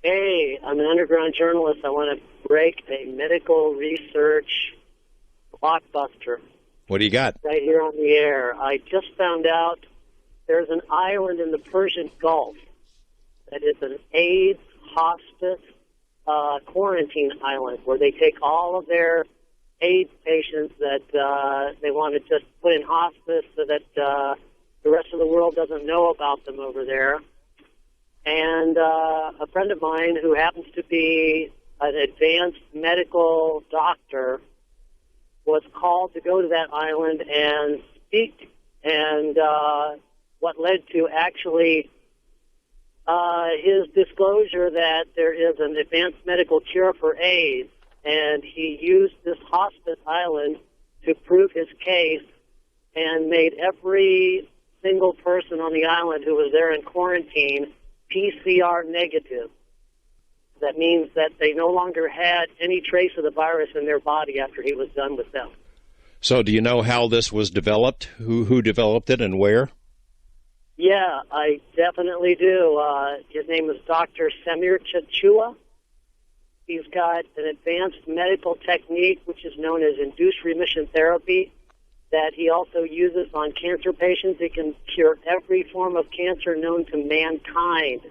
Hey, I'm an underground journalist. I want to break a medical research blockbuster. What do you got? Right here on the air. I just found out there's an island in the Persian Gulf that is an AIDS hospice quarantine island where they take all of their AIDS patients that they want to just put in hospice so that the rest of the world doesn't know about them over there. And a friend of mine who happens to be an advanced medical doctor was called to go to that island and speak, and what led to actually his disclosure that there is an advanced medical cure for AIDS, and he used this hospice island to prove his case and made every single person on the island who was there in quarantine PCR negative. That means that they no longer had any trace of the virus in their body after he was done with them. So do you know how this was developed? Who developed it and where? Yeah, I definitely do. His name is Dr. Samir Chachua. He's got an advanced medical technique, which is known as induced remission therapy, that he also uses on cancer patients. He can cure every form of cancer known to mankind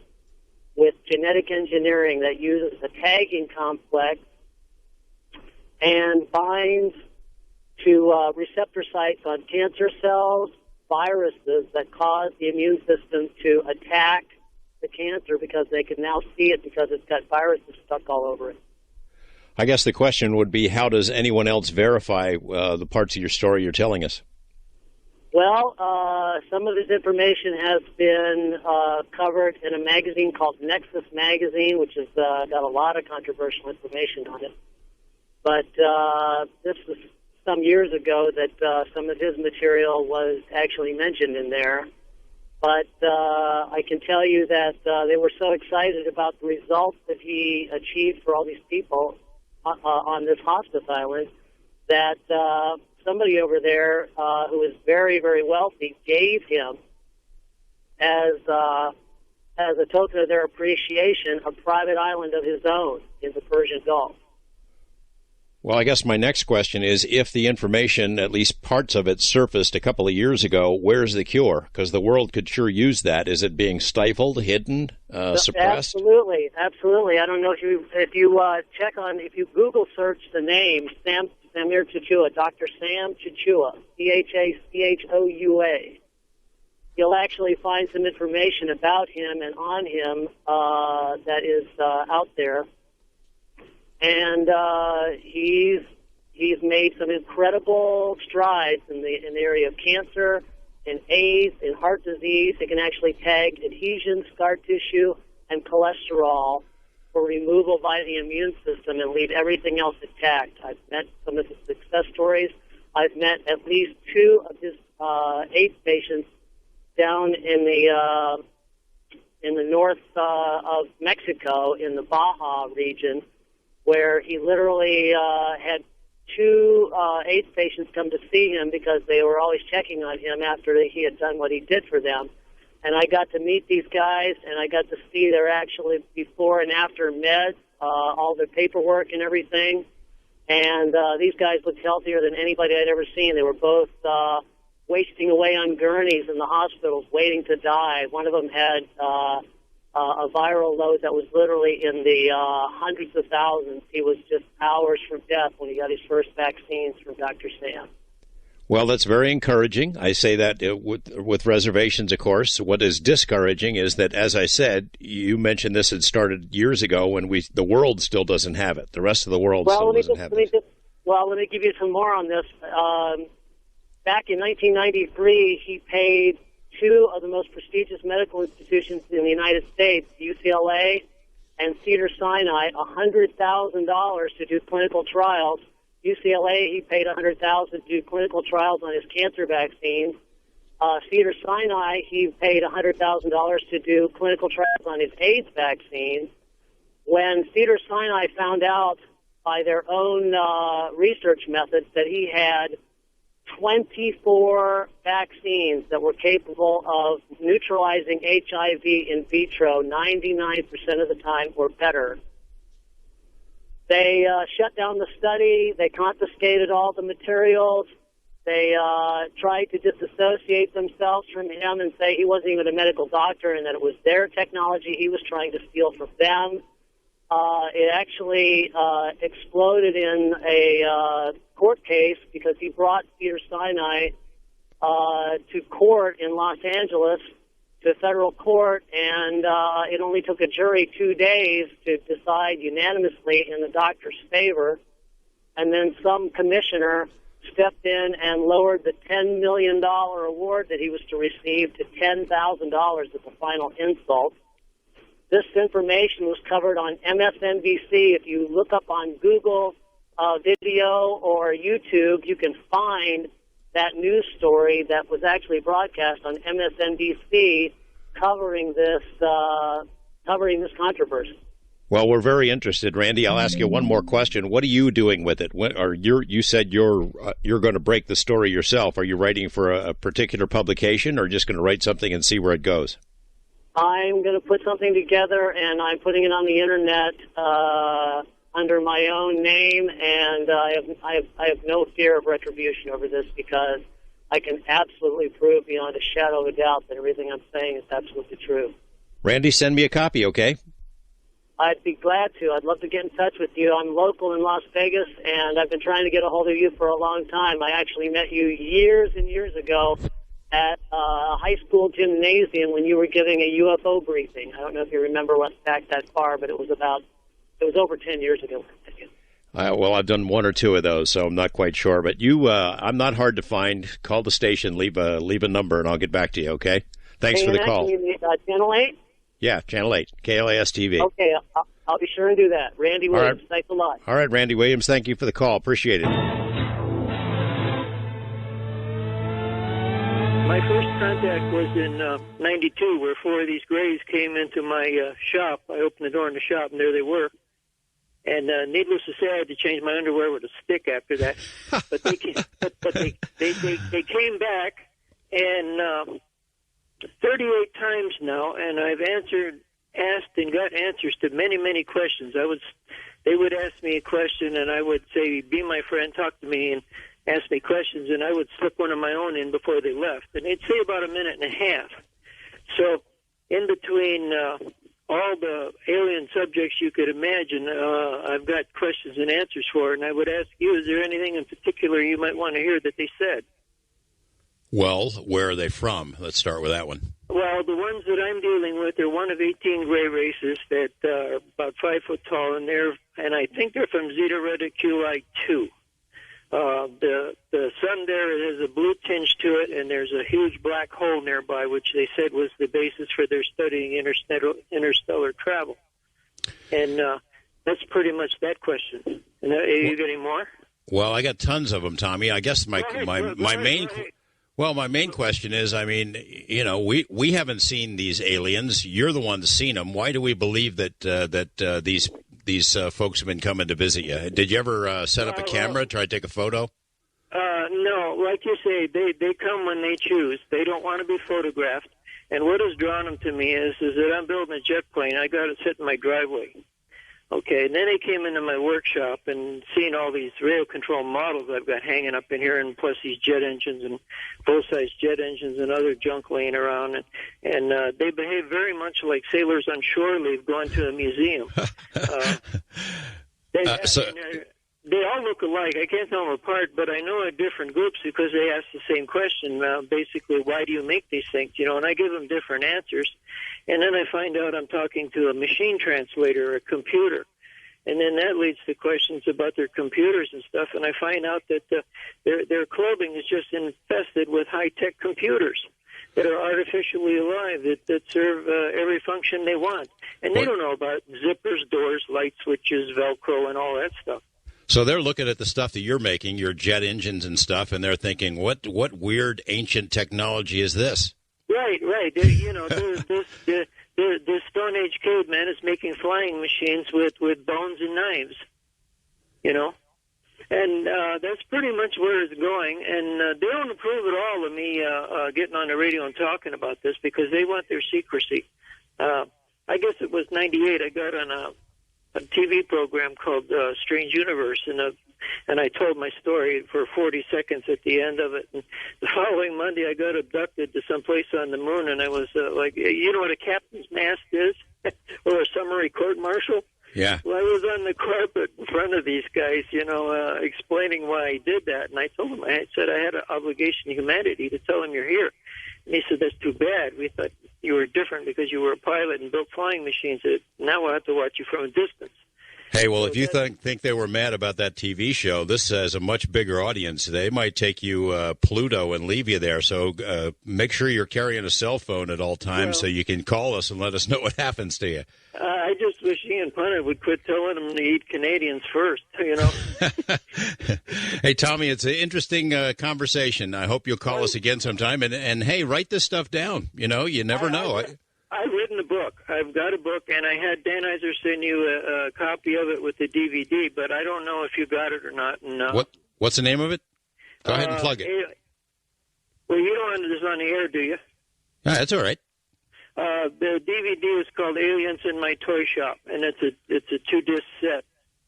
with genetic engineering that uses a tagging complex and binds to receptor sites on cancer cells, viruses that cause the immune system to attack the cancer because they can now see it because it's got viruses stuck all over it. I guess the question would be, how does anyone else verify the parts of your story you're telling us? Well, some of this information has been covered in a magazine called Nexus Magazine, which has got a lot of controversial information on it. But this was some years ago that some of his material was actually mentioned in there. But I can tell you that they were so excited about the results that he achieved for all these people on this hospice island that somebody over there who is very, very wealthy gave him, as a token of their appreciation, a private island of his own in the Persian Gulf. Well, I guess my next question is, if the information, at least parts of it, surfaced a couple of years ago, where's the cure? Because the world could sure use that. Is it being stifled, hidden, suppressed? Absolutely, absolutely. I don't know if you Google search the name Samir Chachua, Dr. Sam Chachua, Chachoua, you'll actually find some information about him and on him that is out there. And he's made some incredible strides in the area of cancer, in AIDS, in heart disease. He can actually tag adhesion, scar tissue, and cholesterol for removal by the immune system and leave everything else intact. I've met some of his success stories. I've met at least 2 of his AIDS patients down in the north of Mexico, in the Baja region, where he literally had 2 AIDS patients come to see him because they were always checking on him after he had done what he did for them. And I got to meet these guys, and I got to see their actually before and after meds, all their paperwork and everything. And these guys looked healthier than anybody I'd ever seen. They were both wasting away on gurneys in the hospitals, waiting to die. One of them had a viral load that was literally in the hundreds of thousands. He was just hours from death when he got his first vaccines from Dr. Sam. Well, that's very encouraging. I say that with reservations, of course. What is discouraging is that, as I said, you mentioned this had started years ago when the world still doesn't have it. The rest of the world still doesn't have it. Let me give you some more on this. Back in 1993, he paid 2 of the most prestigious medical institutions in the United States, UCLA and Cedars-Sinai, $100,000 to do clinical trials. UCLA, he paid $100,000 to do clinical trials on his cancer vaccine. Cedars-Sinai, he paid $100,000 to do clinical trials on his AIDS vaccine. When Cedars-Sinai found out by their own research methods that he had 24 vaccines that were capable of neutralizing HIV in vitro 99% of the time or better. They shut down the study. They confiscated all the materials. They tried to disassociate themselves from him and say he wasn't even a medical doctor and that it was their technology he was trying to steal from them. It actually exploded in a court case because he brought Peter Sinai to court in Los Angeles, to a federal court, and it only took a jury 2 days to decide unanimously in the doctor's favor. And then some commissioner stepped in and lowered the $10 million award that he was to receive to $10,000 as the final insult. This information was covered on MSNBC. If you look up on Google video or YouTube, you can find that news story that was actually broadcast on MSNBC covering this controversy. Well, we're very interested, Randy. I'll ask you one more question. What are you doing with it? You said you're going to break the story yourself. Are you writing for a particular publication, or just going to write something and see where it goes? I'm going to put something together, and I'm putting it on the internet under my own name, and I have no fear of retribution over this because I can absolutely prove beyond a shadow of a doubt that everything I'm saying is absolutely true. Randy, send me a copy, okay? I'd be glad to. I'd love to get in touch with you. I'm local in Las Vegas, and I've been trying to get a hold of you for a long time. I actually met you years and years ago at a high school gymnasium when you were giving a UFO briefing. I don't know if you remember back that far, but it was over 10 years ago. Well, I've done one or two of those, so I'm not quite sure. But I'm not hard to find. Call the station, leave a number, and I'll get back to you, okay? Thanks for the call. Channel 8? Yeah, Channel 8, KLAS TV. Okay, I'll be sure and do that. Randy Williams, thanks a lot. All right, Randy Williams, thank you for the call. Appreciate it. My first contact was in 92, where 4 of these Greys came into my shop. I opened the door in the shop, and there they were. And needless to say, I had to change my underwear with a stick after that. But they came back, and 38 times now, and I've asked and got answers to many, many questions. They would ask me a question, and I would say, "Be my friend, talk to me," and ask me questions, and I would slip one of my own in before they left. And they'd say about a minute and a half. So in between all the alien subjects you could imagine, I've got questions and answers for, and I would ask you, is there anything in particular you might want to hear that they said? Well, where are they from? Let's start with that one. Well, the ones that I'm dealing with are one of 18 gray races that are about 5 foot tall, and I think they're from Zeta Reticuli 2. The sun there has a blue tinge to it, and there's a huge black hole nearby, which they said was the basis for their studying interstellar travel. And that's pretty much that question. And are you getting more? Well, I got tons of them, Tommy. I guess my main question is, I mean, we haven't seen these aliens. You're the one that's seen them. Why do we believe that these folks have been coming to visit you? Did you ever set up a camera, try to take a photo? No, like you say, they come when they choose. They don't want to be photographed. And what has drawn them to me is that I'm building a jet plane. I got it sit in my driveway. Okay, and then they came into my workshop and seen all these radio control models I've got hanging up in here, and plus these jet engines and full-size jet engines and other junk laying around. And they behave very much like sailors on shore leave going to a museum. They all look alike. I can't tell them apart, but I know they're different groups because they ask the same question. Basically, why do you make these things? And I give them different answers. And then I find out I'm talking to a machine translator, a computer. And then that leads to questions about their computers and stuff. And I find out that their clothing is just infested with high-tech computers that are artificially alive, that serve every function they want. And they don't know about zippers, doors, light switches, Velcro, and all that stuff. So they're looking at the stuff that you're making, your jet engines and stuff, and they're thinking, what weird ancient technology is this? Right. The Stone Age caveman is making flying machines with bones and knives, And that's pretty much where it's going. And they don't approve at all of me getting on the radio and talking about this because they want their secrecy. I guess it was 98. I got on a TV program called Strange Universe, and I told my story for 40 seconds at the end of it. And the following Monday, I got abducted to someplace on the moon, and I was like, you know what a captain's mast is? Or a summary court-martial? Yeah. Well, I was on the carpet in front of these guys, explaining why I did that. And I told them, I said I had an obligation to humanity to tell them you're here. And he said, that's too bad. We thought you were different because you were a pilot and built flying machines. Now we'll have to watch you from a distance. Hey, well, if you think they were mad about that TV show, this has a much bigger audience. They might take you Pluto and leave you there. So make sure you're carrying a cell phone at all times so you can call us and let us know what happens to you. I just wish Ian Punter would quit telling them to eat Canadians first, Hey, Tommy, it's an interesting conversation. I hope you'll call us again sometime. And hey, write this stuff down. You never know. I've written a book. I've got a book, and I had Dan Iser send you a copy of it with the DVD, but I don't know if you got it or not. And, what's the name of it? Go ahead and plug it. Well, you don't want this on the air, do you? Yeah, that's all right. The DVD is called Aliens in My Toy Shop, and it's a 2-disc set.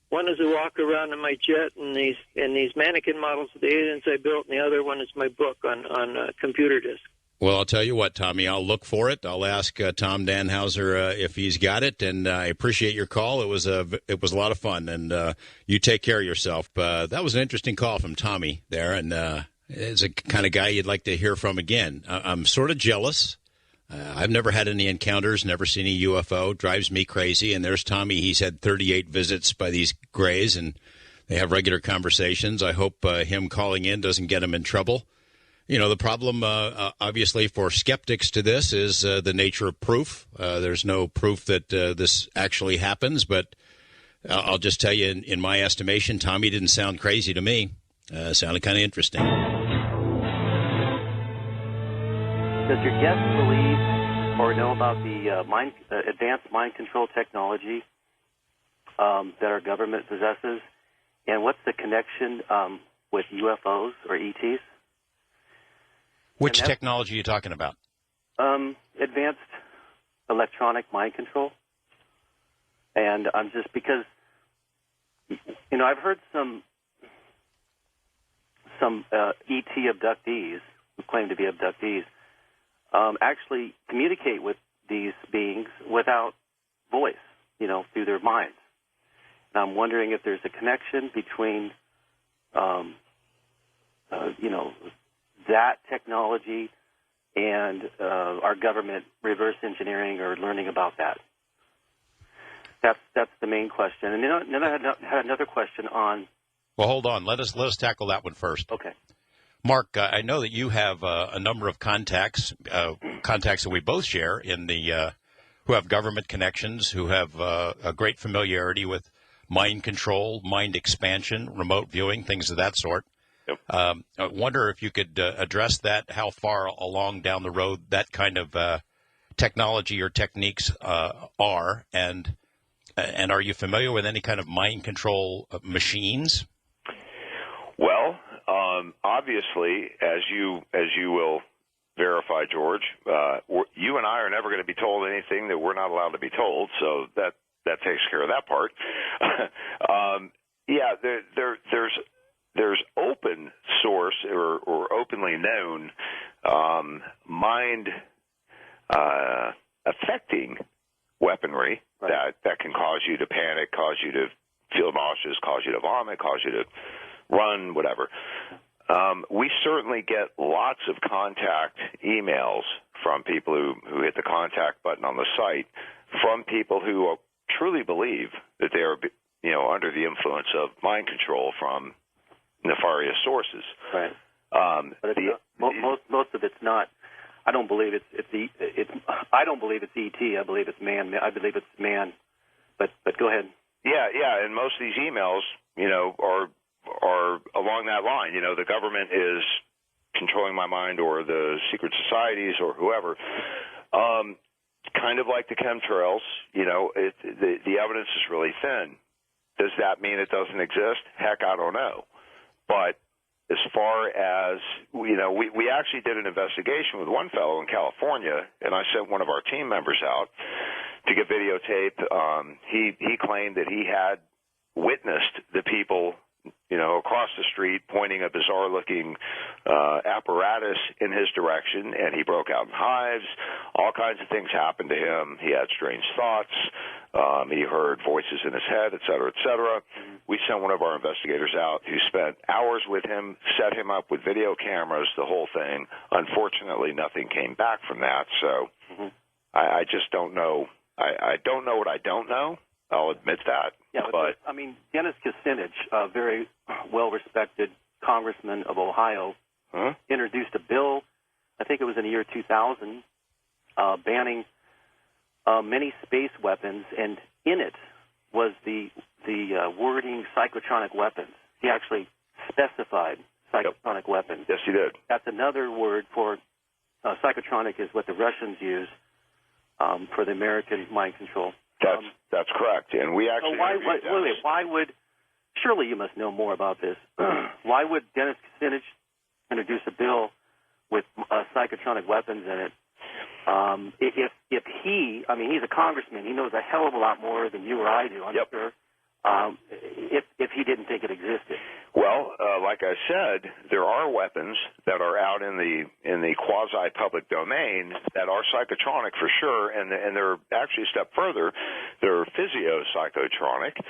One is a walk around in my jet and these mannequin models of the aliens I built, and the other one is my book on computer disc. Well, I'll tell you what, Tommy, I'll look for it. I'll ask Tom Danhauser if he's got it, and I appreciate your call. It was a lot of fun, and you take care of yourself. That was an interesting call from Tommy there, and it's a kind of guy you'd like to hear from again. I'm sort of jealous. I've never had any encounters, never seen a UFO. Drives me crazy. And there's Tommy. He's had 38 visits by these grays, and they have regular conversations. I hope him calling in doesn't get him in trouble. The problem, obviously, for skeptics to this is the nature of proof. There's no proof that this actually happens, but I'll just tell you, in my estimation, Tommy didn't sound crazy to me. Sounded kind of interesting. Does your guest believe or know about the advanced mind control technology that our government possesses? And what's the connection with UFOs or ETs? Which technology are you talking about? Advanced electronic mind control. And I'm just because, I've heard some ET abductees who claim to be abductees actually communicate with these beings without voice, through their minds. And I'm wondering if there's a connection between, that technology and our government reverse engineering or learning about that. That's the main question. And then I had another question on. Well, hold on. Let us tackle that one first. Okay. Mark, I know that you have a number of contacts that we both share who have government connections, who have a great familiarity with mind control, mind expansion, remote viewing, things of that sort. Yep. I wonder if you could address that, how far along down the road that kind of technology or techniques are, and are you familiar with any kind of mind control machines? Well, obviously, as you will verify, George, you and I are never going to be told anything that we're not allowed to be told, so that takes care of that part. There's open source or openly known mind affecting weaponry that can cause you to panic, cause you to feel nauseous, cause you to vomit, cause you to run, whatever. We certainly get lots of contact emails from people who hit the contact button on the site, from people who truly believe that they are, under the influence of mind control from nefarious sources. Right. But most of it's not. I don't believe I don't believe it's ET. I believe it's man. I believe it's man. But go ahead. Yeah. And most of these emails, are along that line. The government is controlling my mind, or the secret societies, or whoever. Kind of like the chemtrails, the evidence is really thin. Does that mean it doesn't exist? Heck, I don't know. But as far as, we actually did an investigation with one fellow in California, and I sent one of our team members out to get videotape. He claimed that he had witnessed the people, across the street pointing a bizarre-looking apparatus in his direction, and he broke out in hives. All kinds of things happened to him. He had strange thoughts. He heard voices in his head, et cetera, et cetera. We sent one of our investigators out who spent hours with him, set him up with video cameras, the whole thing. Unfortunately, nothing came back from that, so I just don't know. I don't know what I don't know. I'll admit that. Yeah, but Dennis Kucinich, a very well-respected congressman of Ohio, introduced a bill, I think it was in the year 2000, banning many space weapons, and in it was the wording psychotronic weapons. He actually specified psychotronic weapons. Yes, he did. That's another word for psychotronic is what the Russians use for the American mind control. That's correct, and we actually. So why would? Surely you must know more about this. Why would Dennis Kucinich introduce a bill with psychotronic weapons in it? If he's a congressman, he knows a hell of a lot more than you or I do. I'm sure. If he didn't think it existed. Well, like I said, there are weapons that are out in the quasi-public domain that are psychotronic for sure, and they're actually a step further. They're physio-psychotronic,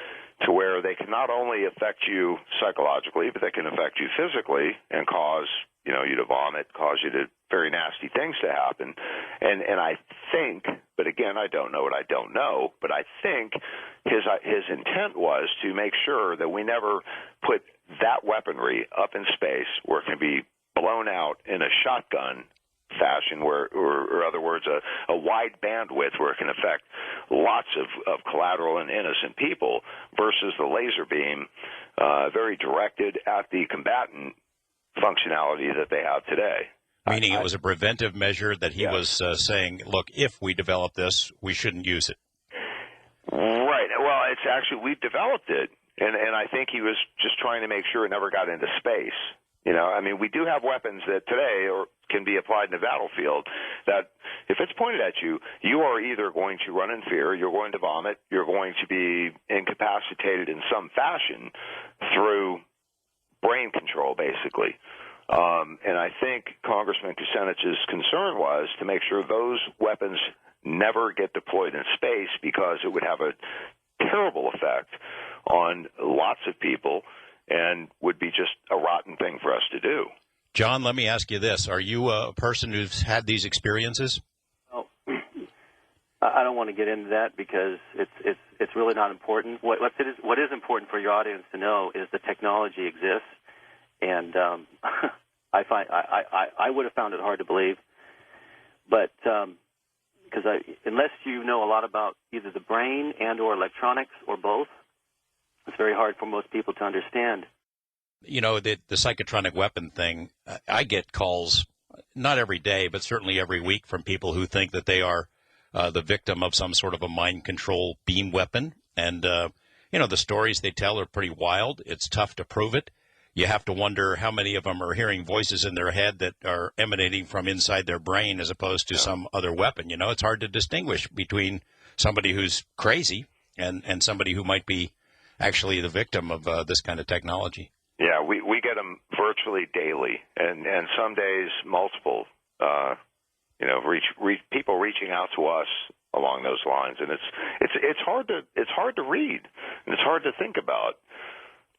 to where they can not only affect you psychologically, but they can affect you physically and cause you to vomit, cause you to very nasty things to happen. And I think, but again, I don't know what I don't know, but I think his intent was to make sure that we never put that weaponry up in space where it can be blown out in a shotgun fashion, or other words, a wide bandwidth where it can affect lots of collateral and innocent people, versus the laser beam, very directed at the combatant functionality that they have today. Meaning it was a preventive measure that he was saying, look, if we develop this, we shouldn't use it. Right. Well, it's actually, we've developed it, and I think he was just trying to make sure it never got into space. We do have weapons that today can be applied in the battlefield that if it's pointed at you, you are either going to run in fear, you're going to vomit, you're going to be incapacitated in some fashion through brain control, basically. And I think Congressman Kucinich's concern was to make sure those weapons never get deployed in space, because it would have a terrible effect on lots of people and would be just a rotten thing for us to do. John, let me ask you this. Are you a person who's had these experiences? Oh, I don't want to get into that because it's really not important. What is important for your audience to know is the technology exists, and I would have found it hard to believe, but because unless you know a lot about either the brain and or electronics or both, it's very hard for most people to understand. The psychotronic weapon thing, I get calls, not every day, but certainly every week, from people who think that they are the victim of some sort of a mind control beam weapon. And, the stories they tell are pretty wild. It's tough to prove it. You have to wonder how many of them are hearing voices in their head that are emanating from inside their brain as opposed to some other weapon. It's hard to distinguish between somebody who's crazy and somebody who might be actually the victim of this kind of technology. Yeah, we get them virtually daily, and some days multiple. People reaching out to us along those lines, and it's hard to read, and it's hard to think about,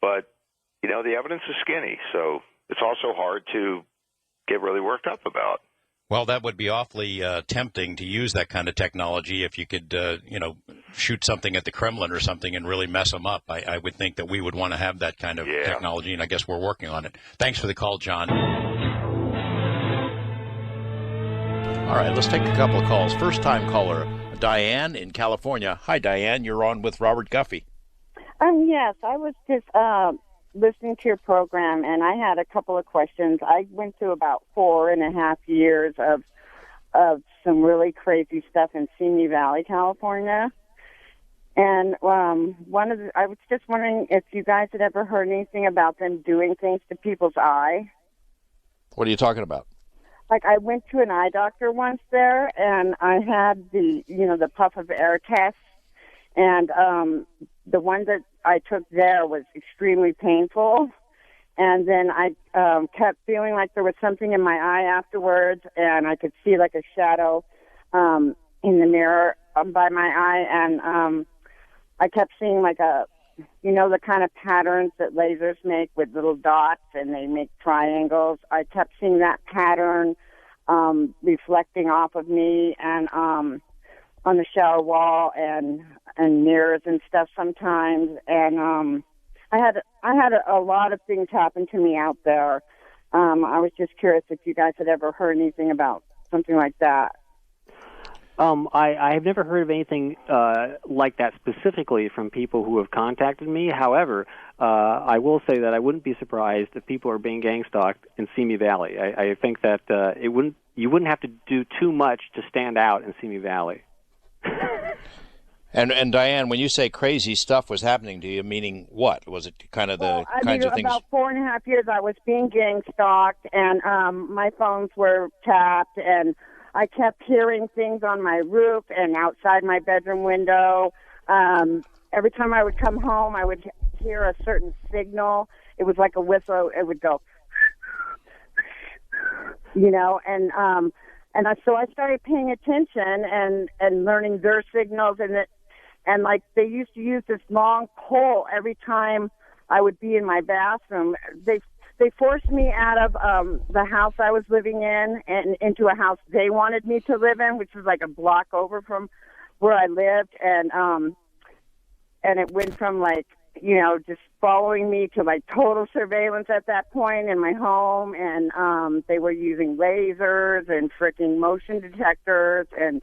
but the evidence is skinny, so it's also hard to get really worked up about. Well, that would be awfully tempting to use that kind of technology if you could, shoot something at the Kremlin or something and really mess them up. I would think that we would want to have that kind of technology, and I guess we're working on it. Thanks for the call, John. All right, let's take a couple of calls. First-time caller, Diane in California. Hi, Diane. You're on with Robert Guffey. Yes, I was just listening to your program, and I had a couple of questions. I went through about 4.5 years of some really crazy stuff in Simi Valley, California. And I was just wondering if you guys had ever heard anything about them doing things to people's eye. What are you talking about? Like, I went to an eye doctor once there, and I had the puff of air test, and the one that I took there was extremely painful. And then I kept feeling like there was something in my eye afterwards, and I could see like a shadow in the mirror by my eye, and I kept seeing like the kind of patterns that lasers make with little dots, and they make triangles. I kept seeing that pattern reflecting off of me and on the shower wall and mirrors and stuff sometimes. And I had a lot of things happen to me out there. I was just curious if you guys had ever heard anything about something like that. I have never heard of anything like that specifically from people who have contacted me. However, I will say that I wouldn't be surprised if people are being gangstalked in Simi Valley. I think that you wouldn't have to do too much to stand out in Simi Valley. And Diane, when you say crazy stuff was happening to you, meaning what? Was it kind of the kinds of things? About 4.5 years, I was being gangstalked, and my phones were tapped, and I kept hearing things on my roof and outside my bedroom window. Every time I would come home, I would hear a certain signal. It was like a whistle. It would go, so I started paying attention and learning their signals, and like they used to use this long pole every time I would be in my bathroom. They forced me out of the house I was living in and into a house they wanted me to live in, which was like a block over from where I lived, and it went from like just following me to like total surveillance at that point in my home, and they were using lasers and freaking motion detectors, and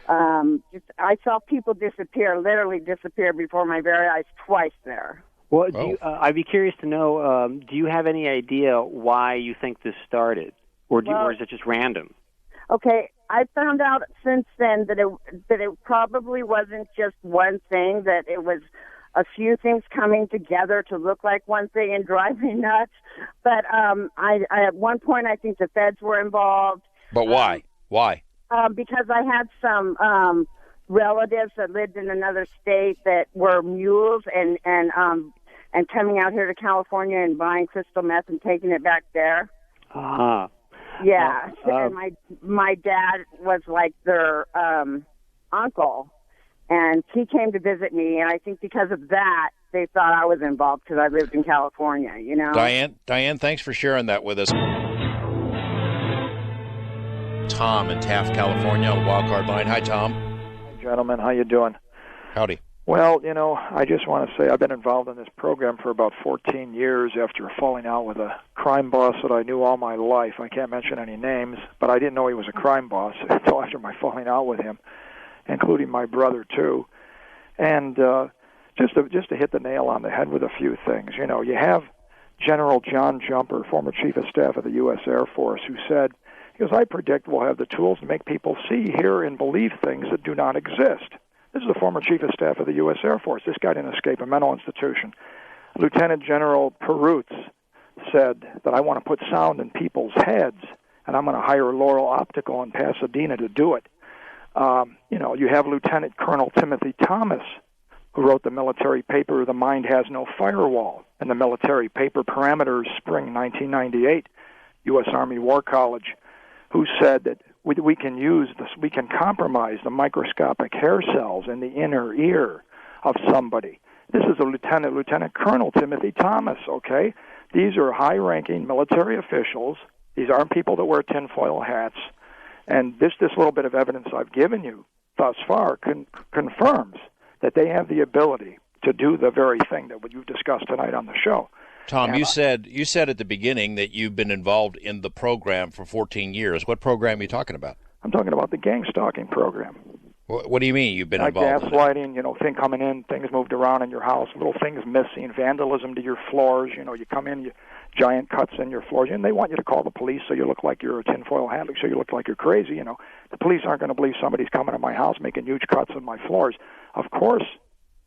I saw people literally disappear before my very eyes twice there. Well, I'd be curious to know, do you have any idea why you think this started? Or is it just random? Okay, I found out since then that it probably wasn't just one thing, that it was a few things coming together to look like one thing and drive me nuts. But I at one point, I think the feds were involved. But why? Why? Because I had some relatives that lived in another state that were mules and coming out here to California and buying crystal meth and taking it back there. Uh-huh. Yeah, and my dad was like their uncle, and he came to visit me, and I think because of that, they thought I was involved because I lived in California, Diane, thanks for sharing that with us. Tom in Taft, California, on the Wildcard Line. Hi, Tom. Hi, gentlemen. How you doing? Howdy. Well, I just want to say I've been involved in this program for about 14 years after falling out with a crime boss that I knew all my life. I can't mention any names, but I didn't know he was a crime boss until after my falling out with him, including my brother, too. And just to hit the nail on the head with a few things, you have General John Jumper, former Chief of Staff of the U.S. Air Force, who said, because I predict we'll have the tools to make people see, hear, and believe things that do not exist. This is the former Chief of Staff of the U.S. Air Force. This guy didn't escape a mental institution. Lieutenant General Perutz said that I want to put sound in people's heads, and I'm going to hire Laurel Optical in Pasadena to do it. You have Lieutenant Colonel Timothy Thomas, who wrote the military paper, The Mind Has No Firewall, and the military paper Parameters, spring 1998, U.S. Army War College, who said that we can use this, we can compromise the microscopic hair cells in the inner ear of somebody. This is a Lieutenant Colonel Timothy Thomas, okay? These are high-ranking military officials. These aren't people that wear tinfoil hats. And this little bit of evidence I've given you thus far confirms that they have the ability to do the very thing that you've discussed tonight on the show. Tom, you said at the beginning that you've been involved in the program for 14 years. What program are you talking about? I'm talking about the gang stalking program. What do you mean you've been involved? Gaslighting, thing coming in, things moved around in your house, little things missing, vandalism to your floors. You come in, giant cuts in your floors, and they want you to call the police so you look like you're a tinfoil hat, so you look like you're crazy. The police aren't going to believe somebody's coming to my house making huge cuts in my floors. Of course,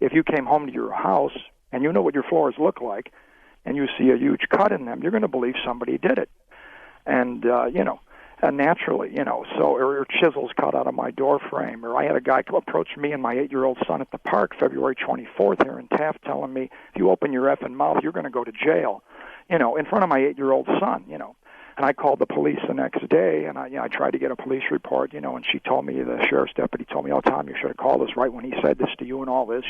if you came home to your house and you know what your floors look like, and you see a huge cut in them, you're going to believe somebody did it. And, naturally, or chisels cut out of my door frame. Or I had a guy approach me and my 8-year-old son at the park February 24th here in Taft telling me, if you open your effing mouth, you're going to go to jail, in front of my 8-year-old son, And I called the police the next day, and I tried to get a police report, and she told me, the sheriff's deputy told me, "Oh, Tom, you should have called us right when he said this to you and all this."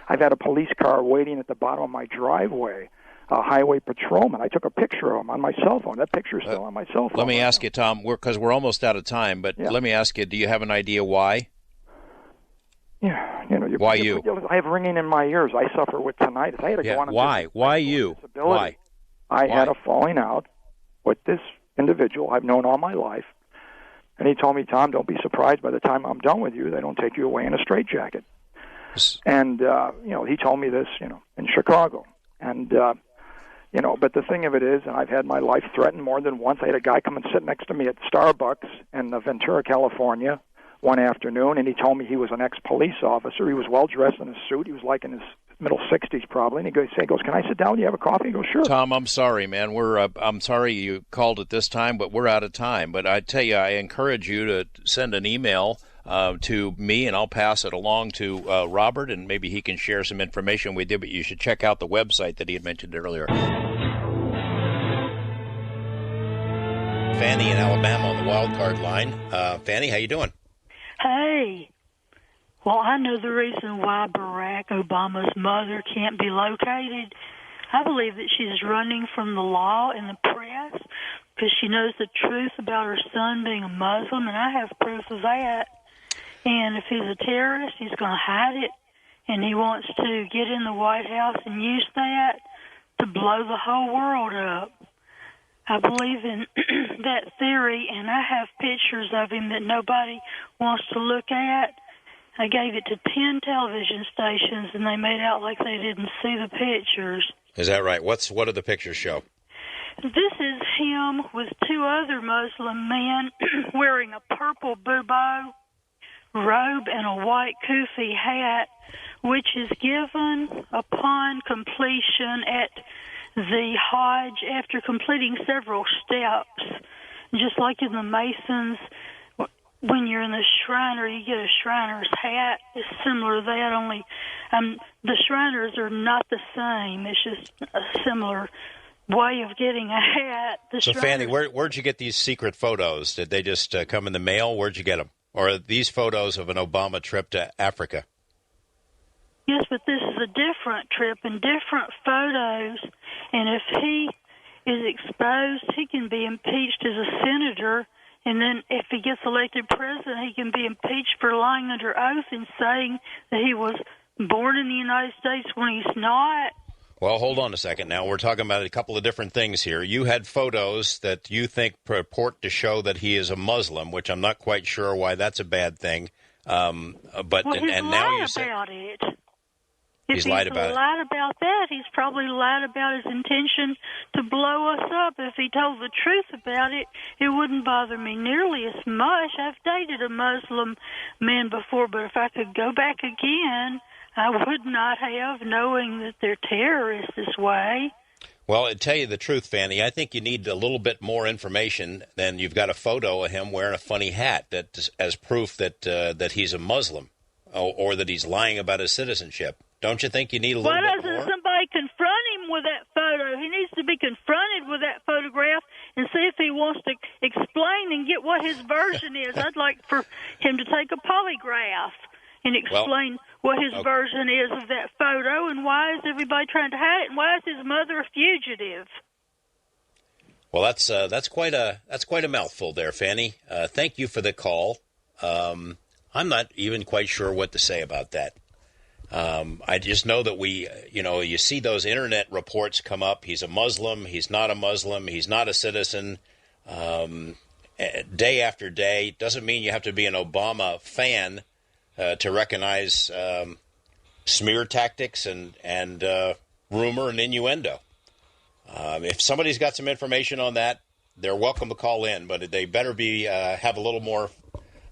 I've had a police car waiting at the bottom of my driveway, a highway patrolman. I took a picture of him on my cell phone. That picture's still on my cell phone. Let me ask you, Tom, because we're almost out of time, but let me ask you, do you have an idea why? Yeah, why you? I have ringing in my ears. I suffer with tinnitus. I had to go on a why? Why you? Why? I had a falling out with this individual I've known all my life, and he told me, "Tom, don't be surprised by the time I'm done with you, they don't take you away in a straitjacket." And he told me this, in Chicago, and but the thing of it is, and I've had my life threatened more than once. I had a guy come and sit next to me at Starbucks in Ventura, California, one afternoon, and he told me he was an ex-police officer. He was well dressed in a suit. He was like in his middle 60s probably, and he goes, "Can I sit down? Do you have a coffee?" He goes, "Sure." Tom, I'm sorry, man. I'm sorry you called at this time, but we're out of time. But I tell you, I encourage you to send an email to me, and I'll pass it along to Robert, and maybe he can share some information with you. But you should check out the website that he had mentioned earlier. Fannie in Alabama on the wild card line. Fannie, how you doing? Hey. Well, I know the reason why Barack Obama's mother can't be located. I believe that she's running from the law and the press because she knows the truth about her son being a Muslim, and I have proof of that. And if he's a terrorist, he's going to hide it, and he wants to get in the White House and use that to blow the whole world up. I believe in that theory, and I have pictures of him that nobody wants to look at. I gave it to 10 television stations, and they made out like they didn't see the pictures. Is that right? What do the pictures show? This is him with 2 other Muslim men wearing a purple bubo robe and a white kufi hat, which is given upon completion at the Hajj after completing several steps. Just like in the Masons, when you're in the Shriner, you get a Shriner's hat. It's similar to that, only the Shriners are not the same. It's just a similar way of getting a hat. So, Fannie, where'd you get these secret photos? Did they just come in the mail? Where'd you get them? Or are these photos of an Obama trip to Africa? Yes, but this is a different trip and different photos. And if he is exposed, he can be impeached as a senator. And then if he gets elected president, he can be impeached for lying under oath and saying that he was born in the United States when he's not. Well, hold on a second now. We're talking about a couple of different things here. You had photos that you think purport to show that he is a Muslim, which I'm not quite sure why that's a bad thing. But well, and now you say about it. He's lied about it. If he's lied about that, he's probably lied about his intention to blow us up. If he told the truth about it, it wouldn't bother me nearly as much. I've dated a Muslim man before, but if I could go back again, I would not have, knowing that they're terrorists this way. Well, to tell you the truth, Fannie, I think you need a little bit more information than you've got a photo of him wearing a funny hat that as proof that he's a Muslim or that he's lying about his citizenship. Don't you think you need a little bit more? Why doesn't somebody confront him with that photo? He needs to be confronted with that photograph and see if he wants to explain and get what his version is. I'd like for him to take a polygraph and explain what his version is of that photo and why is everybody trying to hide it and why is his mother a fugitive? Well, that's quite a mouthful there, Fannie. Thank you for the call. I'm not even quite sure what to say about that. I just know that you see those internet reports come up. He's a Muslim. He's not a Muslim. He's not a citizen. Day after day. Doesn't mean you have to be an Obama fan to recognize smear tactics and rumor and innuendo. If somebody's got some information on that, they're welcome to call in, but they better be have a little more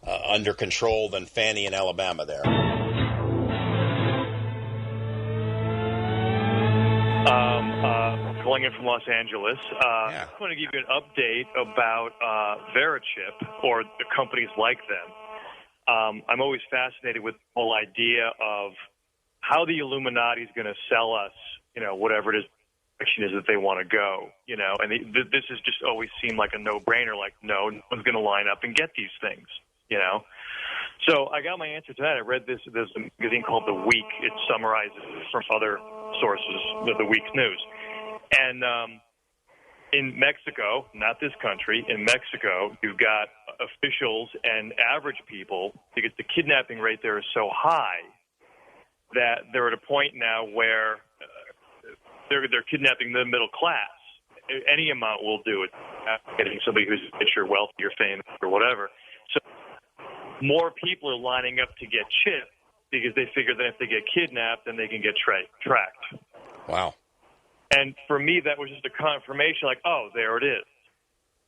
under control than Fannie in Alabama there. Calling in from Los Angeles. I just want to give you an update about Verichip or the companies like them. I'm always fascinated with the whole idea of how the Illuminati is going to sell us, whatever it is direction is that they want to go, and this has just always seemed like a no-brainer, like no one's going to line up and get these things, So I got my answer to that. I read this magazine called The Week. It summarizes from other sources the week's news. And in Mexico, not this country, in Mexico, you've got officials and average people, because the kidnapping rate there is so high that they're at a point now where they're kidnapping the middle class. Any amount will do it, getting somebody who's richer, wealthy, or famous, or whatever. So more people are lining up to get chipped because they figure that if they get kidnapped, then they can get tracked. Wow. And for me, that was just a confirmation, like, oh, there it is.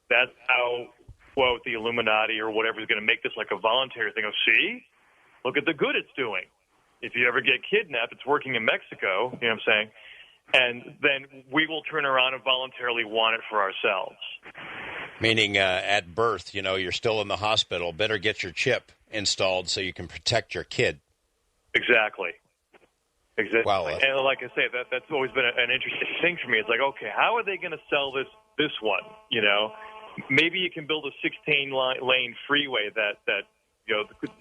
That's how, quote, the Illuminati or whatever is going to make this like a voluntary thing of, see, look at the good it's doing. If you ever get kidnapped, it's working in Mexico, you know what I'm saying? And then we will turn around and voluntarily want it for ourselves. Meaning at birth, you're still in the hospital. Better get your chip installed so you can protect your kid. Exactly. Wow. And like I say, that's always been an interesting thing for me. It's like, okay, how are they going to sell this one? Maybe you can build a 16-lane freeway that the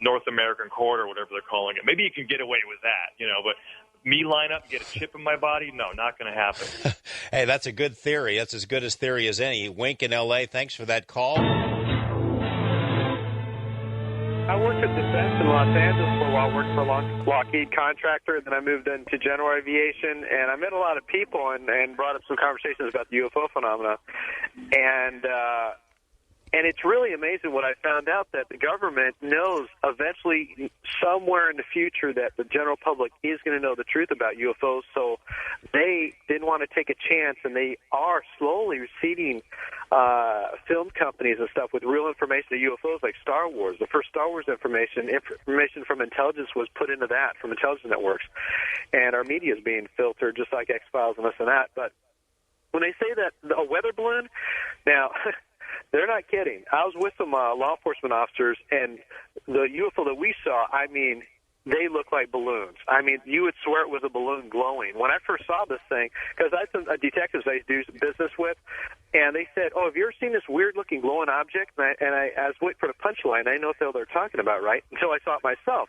North American corridor, whatever they're calling it. Maybe you can get away with that, but me line up and get a chip in my body? No, not going to happen. Hey, that's a good theory. That's as good a theory as any. Wink in L.A., thanks for that call. I worked at defense in Los Angeles for a while. I worked for a Lockheed contractor, and then I moved into general aviation, and I met a lot of people and brought up some conversations about the UFO phenomena. And it's really amazing what I found out, that the government knows eventually somewhere in the future that the general public is going to know the truth about UFOs. So they didn't want to take a chance, and they are slowly seeding film companies and stuff with real information of UFOs, like Star Wars. The first Star Wars information from intelligence was put into that, from intelligence networks. And our media is being filtered just like X-Files and this and that. But when they say that a weather balloon, now... They're not kidding. I was with some law enforcement officers, and the UFO that we saw, they look like balloons. You would swear it was a balloon glowing. When I first saw this thing, because I had some detectives I do business with, and they said, oh, have you ever seen this weird-looking glowing object? And I was waiting for the punchline. I didn't know what the hell they were talking about, right, until I saw it myself.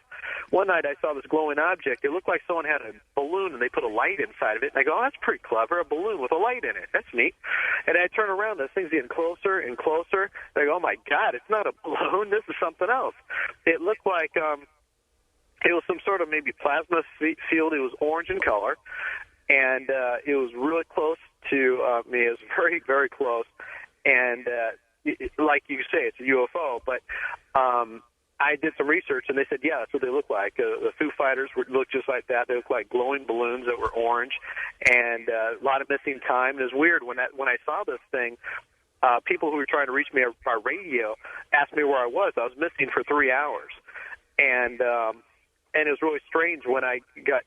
One night I saw this glowing object. It looked like someone had a balloon, and they put a light inside of it. And I go, oh, that's pretty clever, a balloon with a light in it. That's neat. And I turn around, this thing's getting closer and closer. And I go, oh, my God, it's not a balloon. This is something else. It looked like... it was some sort of maybe plasma field. It was orange in color, and it was really close to me. It was very, very close. And like you say, it's a UFO. But I did some research, and they said, yeah, that's what they look like. The Foo Fighters look just like that. They look like glowing balloons that were orange, and a lot of missing time. And it was weird when I saw this thing. People who were trying to reach me by radio asked me where I was. I was missing for 3 hours, and it was really strange when I got,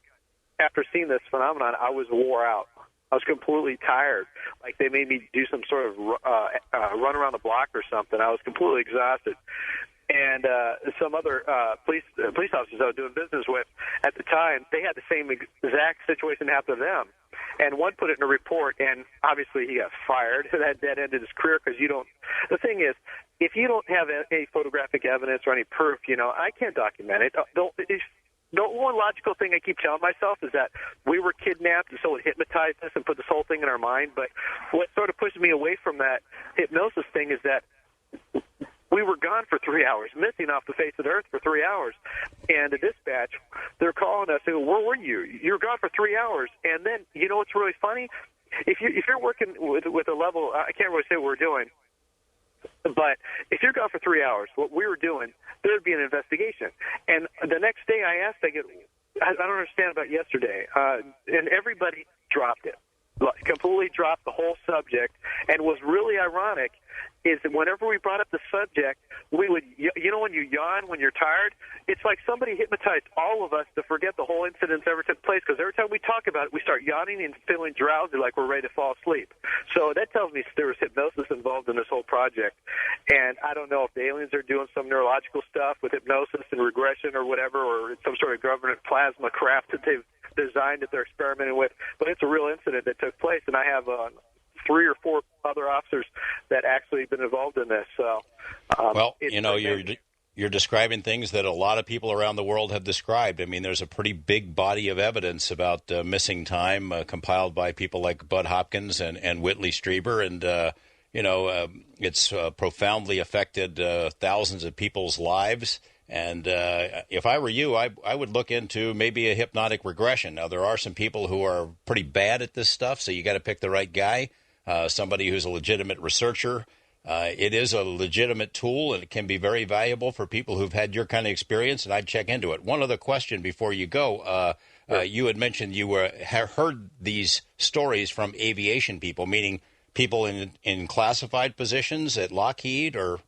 after seeing this phenomenon, I was wore out. I was completely tired. Like they made me do some sort of run around the block or something. I was completely exhausted. And some other police officers I was doing business with at the time, they had the same exact situation happen to them. And one put it in a report, and obviously he got fired. That ended his career because you don't. The thing is, if you don't have any photographic evidence or any proof, I can't document it. The one logical thing I keep telling myself is that we were kidnapped and someone hypnotized us and put this whole thing in our mind. But what sort of pushes me away from that hypnosis thing is that we were gone for 3 hours, missing off the face of the earth for 3 hours. And the dispatch, they're calling us, saying, where were you? You were gone for 3 hours. And then, what's really funny? If you're working with a level, I can't really say what we're doing, but if you're gone for 3 hours, what we were doing, there would be an investigation. And the next day I asked, I don't understand about yesterday. And everybody dropped it. completely dropped the whole subject. And what's really ironic is that whenever we brought up the subject, we would, when you yawn when you're tired, it's like somebody hypnotized all of us to forget the whole incident ever took place, because every time we talk about it, we start yawning and feeling drowsy like we're ready to fall asleep. So that tells me there was hypnosis involved in this whole project. And I don't know if the aliens are doing some neurological stuff with hypnosis and regression or whatever, or some sort of government plasma craft that they've designed that they're experimenting with, but it's a real incident that took place, and I have 3 or 4 other officers that actually been involved in this. So, you're describing things that a lot of people around the world have described. I mean, there's a pretty big body of evidence about missing time compiled by people like Bud Hopkins and Whitley Strieber, and it's profoundly affected thousands of people's lives. And if I were you, I would look into maybe a hypnotic regression. Now, there are some people who are pretty bad at this stuff, so you got to pick the right guy, somebody who's a legitimate researcher. It is a legitimate tool, and it can be very valuable for people who've had your kind of experience, and I'd check into it. One other question before you go. You had mentioned you heard these stories from aviation people, meaning people in classified positions at Lockheed or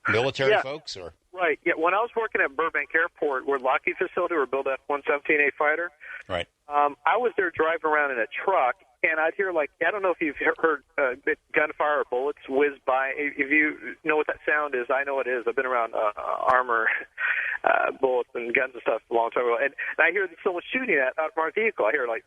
military folks? Or Right. Yeah. When I was working at Burbank Airport, where Lockheed facility, where built F-117A fighter, right. I was there driving around in a truck, and I'd hear, like, I don't know if you've heard gunfire or bullets whiz by. If you know what that sound is, I know it is. I've been around armor, bullets and guns and stuff a long time ago, and I hear someone shooting at my vehicle. I hear, like,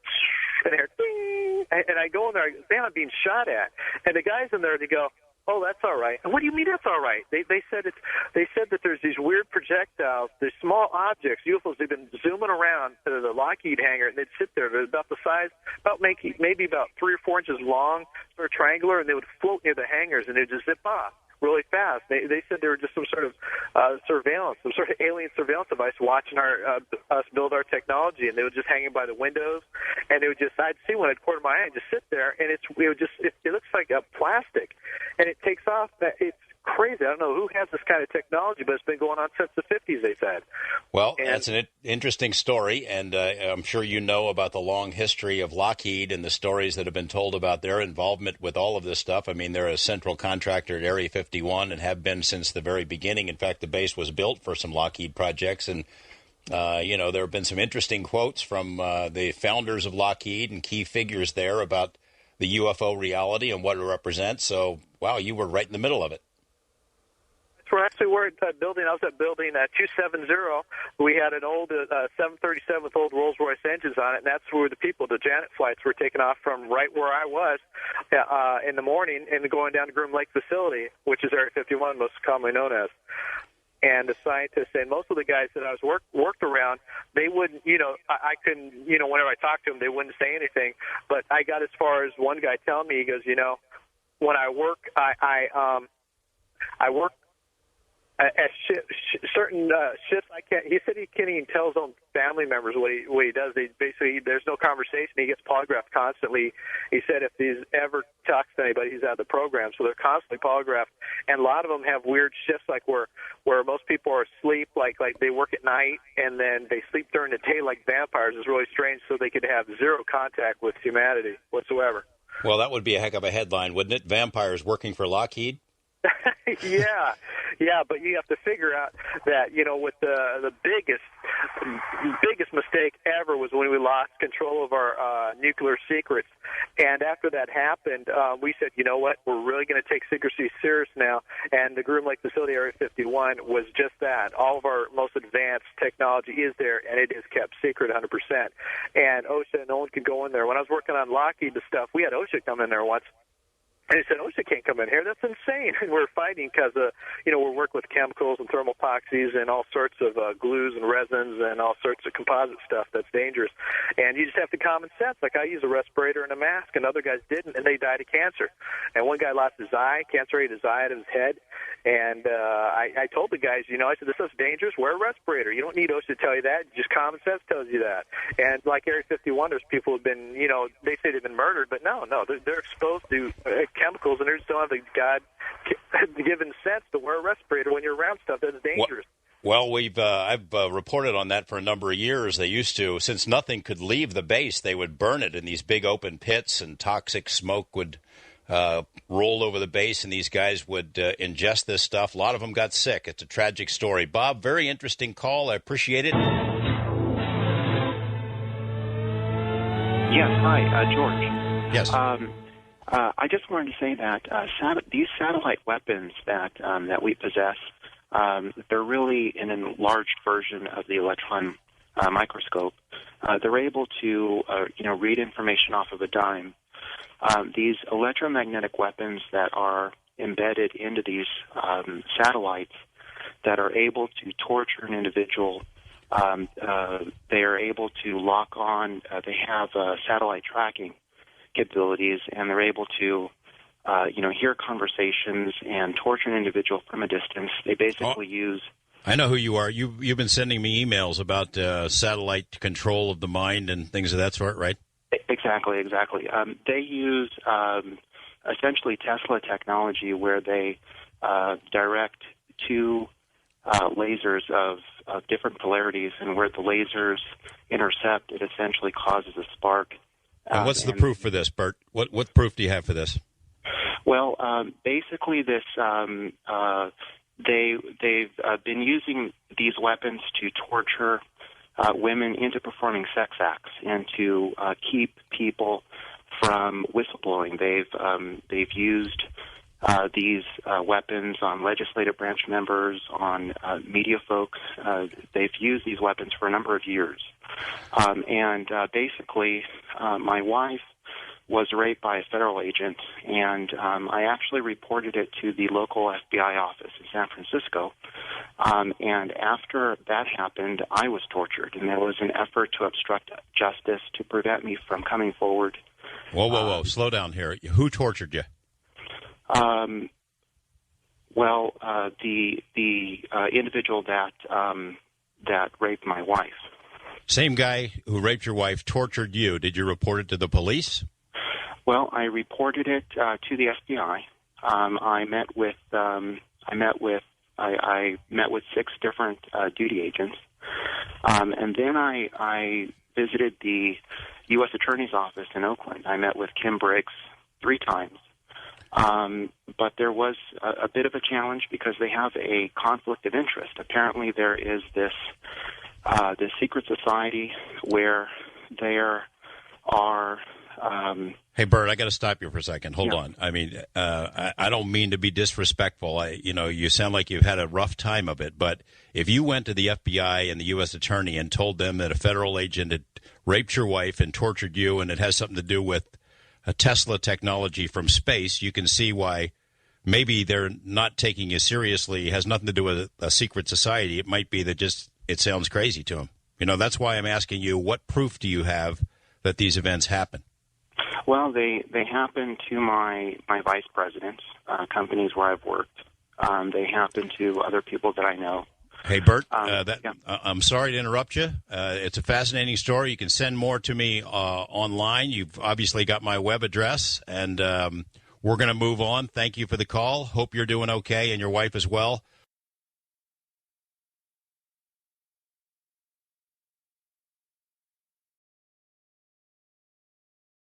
and I hear, ding, and I go in there, man, I'm being shot at. And the guys in there, they go, oh, that's all right. And what do you mean that's all right? They said that there's these weird projectiles, these small objects, UFOs. They've been zooming around to the Lockheed hangar, and they'd sit there. They're about the size, about maybe about 3 or 4 inches long, sort of triangular, and they would float near the hangars, and they'd just zip off really fast. They said they were just some sort of surveillance, some sort of alien surveillance device watching us build our technology, and they would just hanging by the windows, and I'd see one at quarter of my eye and just sit there, and it looks like a plastic, and it takes off. It's crazy. I don't know who has this kind of technology, but it's been going on since the 50s, they said. Well, that's an interesting story, and I'm sure you know about the long history of Lockheed and the stories that have been told about their involvement with all of this stuff. I mean, they're a central contractor at Area 51 and have been since the very beginning. In fact, the base was built for some Lockheed projects, and there have been some interesting quotes from the founders of Lockheed and key figures there about the UFO reality and what it represents. So, wow, you were right in the middle of it. We're actually at that building. I was at building 270. We had an old 737 with old Rolls-Royce engines on it, and that's where the Janet flights were taken off from, right where I was in the morning, and going down to Groom Lake facility, which is Area 51, most commonly known as. And the scientists and most of the guys that I was worked around, they wouldn't, I couldn't, whenever I talked to them, they wouldn't say anything. But I got as far as one guy telling me, he goes, when I work, I work at certain shifts. He said he can't even tell his own family members what he does. There's no conversation. He gets polygraphed constantly. He said if he's ever talks to anybody, he's out of the program. So they're constantly polygraphed, and a lot of them have weird shifts, like where most people are asleep, like they work at night and then they sleep during the day, like vampires. It's really strange. So they could have zero contact with humanity whatsoever. Well, that would be a heck of a headline, wouldn't it? Vampires working for Lockheed. Yeah, but you have to figure out that, with the biggest mistake ever was when we lost control of our nuclear secrets. And after that happened, we said, you know what, we're really going to take secrecy serious now. And the Groom Lake facility, Area 51, was just that. All of our most advanced technology is there, and it is kept secret 100%. And OSHA, no one could go in there. When I was working on Lockheed and stuff, we had OSHA come in there once. And he said, OSHA can't come in here. That's insane. And we're fighting because, we're working with chemicals and thermal epoxies and all sorts of glues and resins and all sorts of composite stuff that's dangerous. And you just have the common sense. Like, I use a respirator and a mask, and other guys didn't, and they died of cancer. And one guy lost his eye, cancer ate his eye out of his head. And I told the guys, I said, this is dangerous. Wear a respirator. You don't need OSHA to tell you that. Just common sense tells you that. And like Area 51, there's people who have been, they say they've been murdered, but no, they're exposed to chemicals, and they just don't have the God-given sense to wear a respirator when you're around stuff that's dangerous. Well, I've reported on that for a number of years. They used to, since nothing could leave the base, they would burn it in these big open pits, and toxic smoke would roll over the base, and these guys would ingest this stuff. A lot of them got sick. It's a tragic story. Bob, very interesting call. I appreciate it. Yes, hi, George. Yes. I just wanted to say that these satellite weapons that we possess, they're really an enlarged version of the electron microscope. They're able to, read information off of a dime. These electromagnetic weapons that are embedded into these satellites that are able to torture an individual, they are able to lock on, they have satellite tracking capabilities, and they're able to, hear conversations and torture an individual from a distance. They basically use... I know who you are. You've been sending me emails about satellite control of the mind and things of that sort, right? Exactly. They use essentially Tesla technology, where they direct two lasers of different polarities, and where the lasers intercept, it essentially causes a spark. And what's the proof for this, Bert? What proof do you have for this? Well, basically, this they've been using these weapons to torture women into performing sex acts and to keep people from whistleblowing. They've used these weapons on legislative branch members, on media folks. They've used these weapons for a number of years. Basically, my wife was raped by a federal agent, and I actually reported it to the local FBI office in San Francisco. And after that happened, I was tortured, and there was an effort to obstruct justice to prevent me from coming forward. Whoa. Slow down here. Who tortured you? The individual that raped my wife. Same guy who raped your wife tortured you. Did you report it to the police? Well, I reported it to the FBI. I met with 6 different duty agents, and then I visited the U.S. Attorney's Office in Oakland. I met with Kim Briggs 3 times, but there was a bit of a challenge because they have a conflict of interest. Apparently, there is this secret society where there are. Hey, Bert, I got to stop you for a second. Hold on. I mean, I don't mean to be disrespectful. You sound like you've had a rough time of it. But if you went to the FBI and the U.S. Attorney and told them that a federal agent had raped your wife and tortured you, and it has something to do with a Tesla technology from space, you can see why maybe they're not taking you seriously. It has nothing to do with a secret society. It might be that just it sounds crazy to them. That's why I'm asking you, what proof do you have that these events happen? Well, they happen to my vice presidents, companies where I've worked. They happen to other people that I know. Hey, Bert, I'm sorry to interrupt you. It's a fascinating story. You can send more to me online. You've obviously got my web address, and we're going to move on. Thank you for the call. Hope you're doing okay and your wife as well.